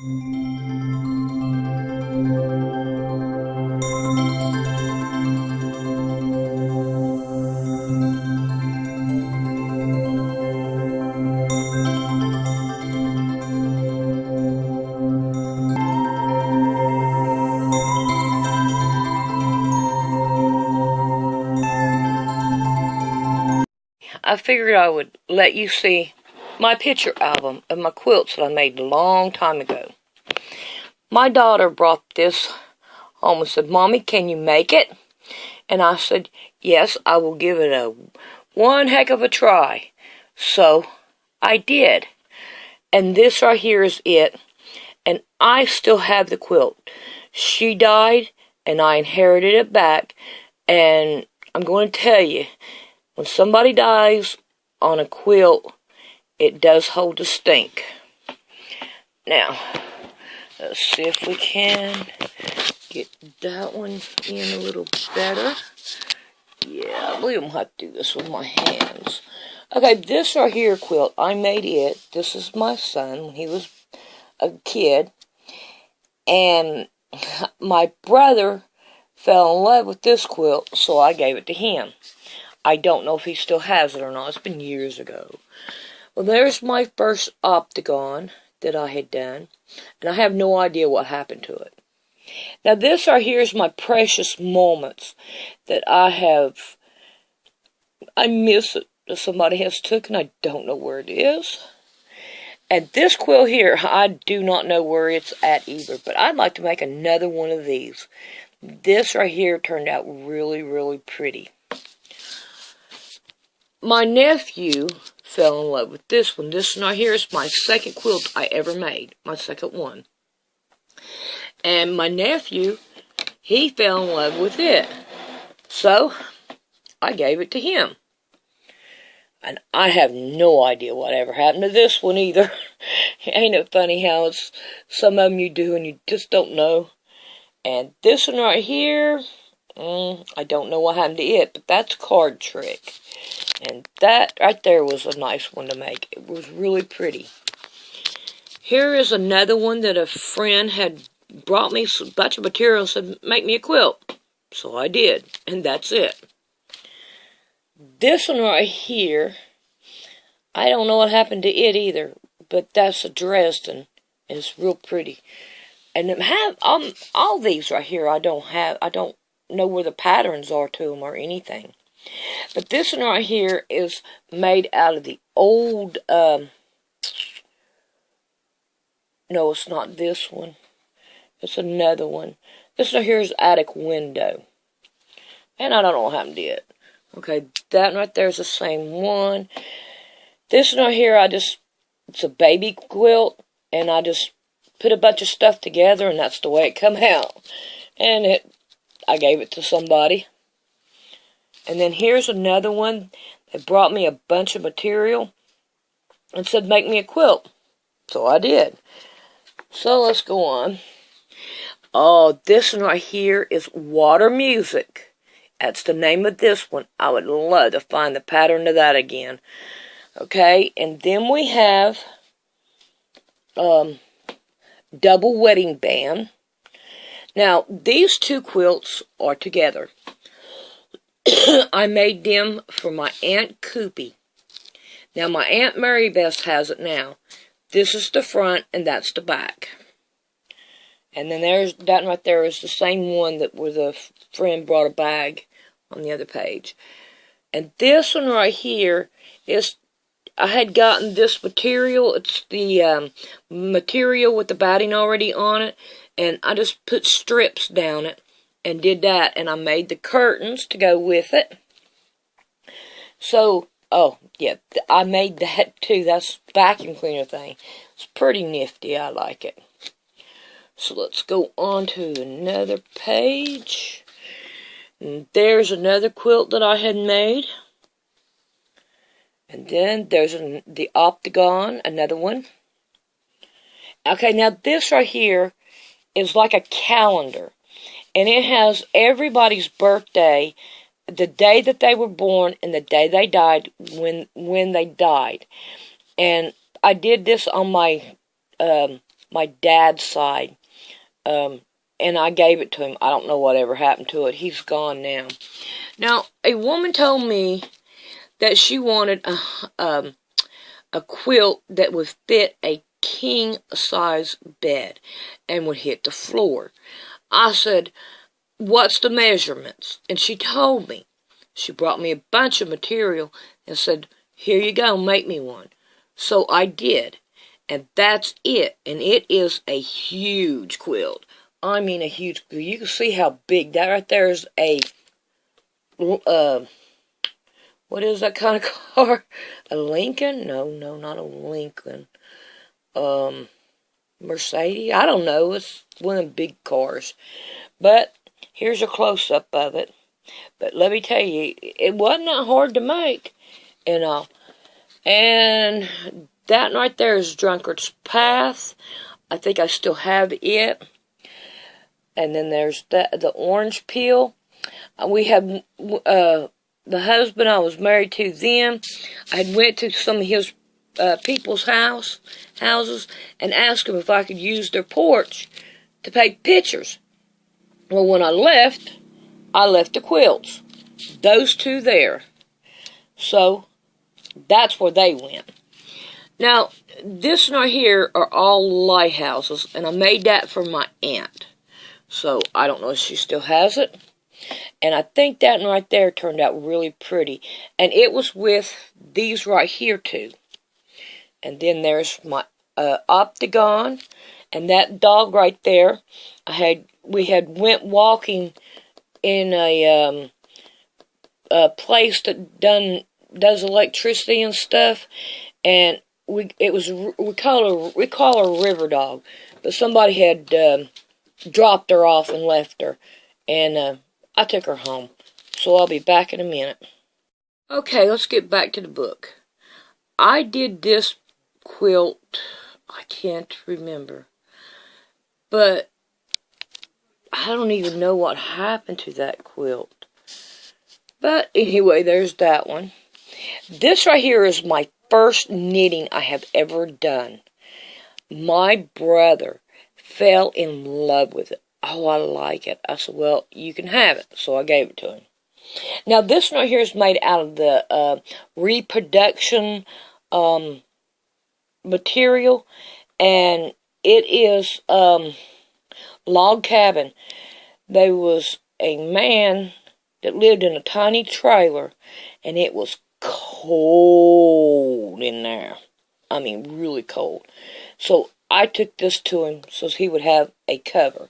I figured I would let you see my picture album of my quilts that I made a long time ago. My daughter brought this home and said, "Mommy, can you make it?" And I said, "Yes, I will give it one heck of a try." So I did. And this right here is it. And I still have the quilt. She died, and I inherited it back. And I'm going to tell you, when somebody dies on a quilt, it does hold a stink. Now, let's see if we can get that one in a little better. Yeah, I believe I'm going to have to do this with my hands. Okay, this right here quilt, I made it. This is my son when he was a kid. And my brother fell in love with this quilt, so I gave it to him. I don't know if he still has it or not. It's been years ago. Well, there's my first octagon that I had done. And I have no idea what happened to it. Now, this right here is my precious moments that I miss it. That somebody has taken. I don't know where it is. And this quilt here, I do not know where it's at either. But I'd like to make another one of these. This right here turned out really, really pretty. My nephew fell in love with this one. This one right here is my second quilt I ever made. My second one. And my nephew, he fell in love with it. So, I gave it to him. And I have no idea what ever happened to this one either. Ain't it funny how it's some of them you do and you just don't know. And this one right here, I don't know what happened to it, but that's a card trick. And that right there was a nice one to make. It was really pretty. Here is another one that a friend had brought me a bunch of material and said, "Make me a quilt." So I did, and that's it. This one right here, I don't know what happened to it either, but that's a Dresden, and it's real pretty. And all these right here, I don't know where the patterns are to them or anything. But this one right here is made out of the old, no, it's not this one. It's another one. This one here is attic window. And I don't know what happened to it. Okay, that right there is the same one. This one right here, it's a baby quilt, and I just put a bunch of stuff together, and that's the way it come out. And I gave it to somebody. And then here's another one that brought me a bunch of material and said, "Make me a quilt." So I did. So let's go on. Oh, this one right here is Water Music. That's the name of this one. I would love to find the pattern of that again. Okay, and then we have Double Wedding Band. Now, these two quilts are together. I made them for my Aunt Coopy. Now, my Aunt Mary Beth has it now. This is the front, and that's the back. And then there's that right there is the same one that where the friend brought a bag on the other page. And this one right here is, I had gotten this material. It's the material with the batting already on it. And I just put strips down it and did that. And I made the curtains to go with it. So, oh, yeah, I made that too. That's vacuum cleaner thing. It's pretty nifty. I like it. So let's go on to another page. And there's another quilt that I had made. And then there's the octagon, another one. Okay, now this right here is like a calendar. And it has everybody's birthday, the day that they were born, and the day they died, when they died. And I did this on my my dad's side. And I gave it to him. I don't know whatever happened to it. He's gone now. Now, a woman told me that she wanted a quilt that would fit a king-size bed and would hit the floor. I said, what's the measurements? And she told me. She brought me a bunch of material and said, here you go, make me one. So I did. And that's it. And it is a huge quilt. I mean a huge quilt. You can see how big that right there is. A what is that kind of car? A Lincoln? No, not a Lincoln. Mercedes? I don't know. It's one of the big cars. But here's a close-up of it. But let me tell you, it wasn't that hard to make. And that right there is Drunkard's Path. I think I still have it. And then there's the orange peel. We have the husband I was married to then. I went to some of his people's houses and asked them if I could use their porch to take pictures. Well, when I left the quilts. Those two there. So that's where they went. Now, this right here are all lighthouses, and I made that for my aunt. So, I don't know if she still has it. And I think that one right there turned out really pretty. And it was with these right here, too. And then there's my octagon. And that dog right there, we had went walking in a place that does electricity and stuff. And we call her a river dog. But somebody had dropped her off and left her, and I took her home. So I'll be back in a minute. Okay, let's get back to the book. I did this quilt, I can't remember, but I don't even know what happened to that quilt. But anyway, there's that one. This right here is my first knitting I have ever done. My brother fell in love with it. Oh, I like it. I said, well, you can have it. So I gave it to him. Now, this one right here is made out of the reproduction material. And it is log cabin. There was a man that lived in a tiny trailer. And it was cold in there. I mean, really cold. So I took this to him so he would have a cover.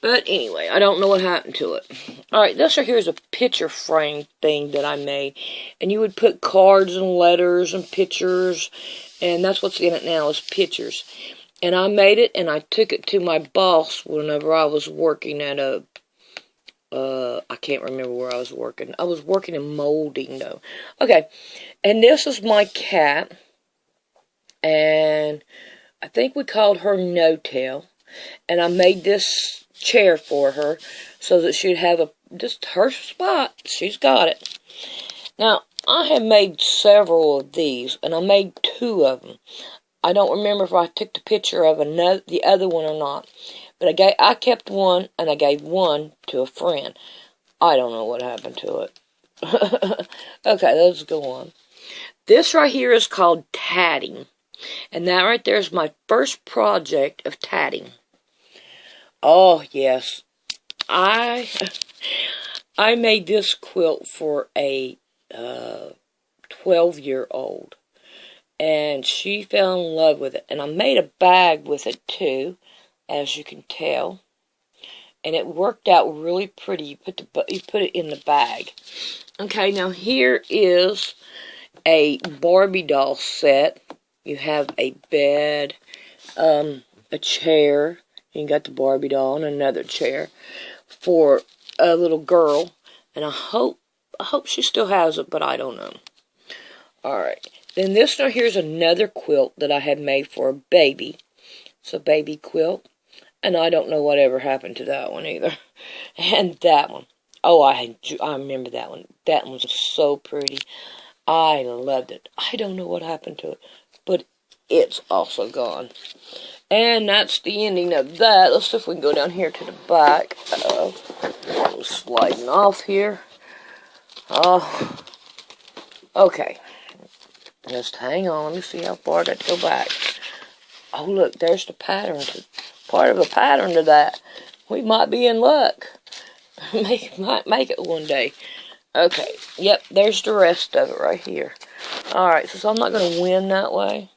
But anyway, I don't know what happened to it. Alright, this right here is a picture frame thing that I made. And you would put cards and letters and pictures. And that's what's in it now is pictures. And I made it and I took it to my boss whenever I was working at a... I can't remember where I was working. I was working in molding though. Okay, and this is my cat. And I think we called her No Tail. And I made this chair for her so that she'd have just her spot. She's got it. Now, I have made several of these, and I made 2 of them. I don't remember if I took the picture of the other one or not. But I kept one, and I gave one to a friend. I don't know what happened to it. Okay, let's go on. This right here is called tatting. And that right there is my first project of tatting. Oh, yes. I made this quilt for a 12-year-old. And she fell in love with it. And I made a bag with it, too, as you can tell. And it worked out really pretty. You put it in the bag. Okay, now here is a Barbie doll set. You have a bed, a chair. You got the Barbie doll and another chair for a little girl. And I hope she still has it, but I don't know. Alright. Then this one here is another quilt that I had made for a baby. It's a baby quilt. And I don't know whatever happened to that one either. And that one. Oh, I remember that one. That one was so pretty. I loved it. I don't know what happened to it. But it's also gone. And that's the ending of that. Let's see if we can go down here to the back. I'm sliding off here. Okay. Just hang on. Let me see how far that go back. Oh, look, there's the pattern. Part of a pattern to that. We might be in luck. Might make it one day. Okay. Yep, there's the rest of it right here. Alright, so I'm not going to win that way.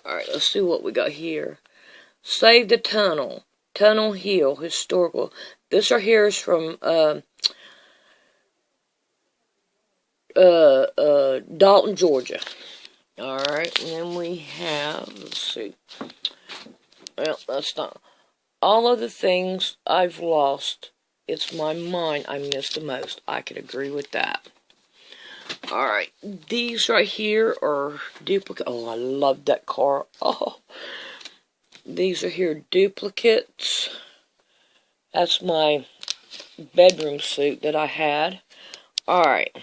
Alright, let's see what we got here. Save the Tunnel. Tunnel Hill, historical. This right here is from Dalton, Georgia. Alright, and then we have, let's see. Well, that's not. All of the things I've lost, it's my mind I miss the most. I could agree with that. Alright, these right here are duplicate. Oh, I love that car. Oh, these are here duplicates. That's my bedroom suit that I had. Alright.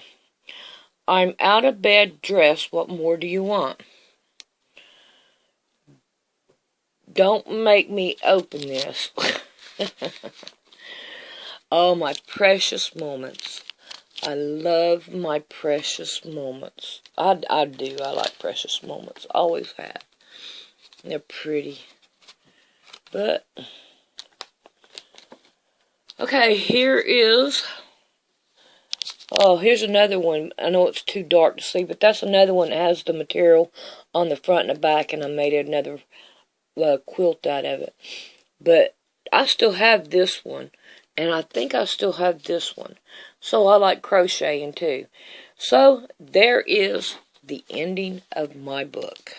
I'm out of bed dressed. What more do you want? Don't make me open this. Oh, my precious moments. I love my precious moments. I do. I like precious moments. Always have. They're pretty. But, okay, here is, oh, here's another one. I know it's too dark to see, but that's another one that has the material on the front and the back, and I made another quilt out of it. But I still have this one, and I think I still have this one. So I like crocheting too. So there is the ending of my book.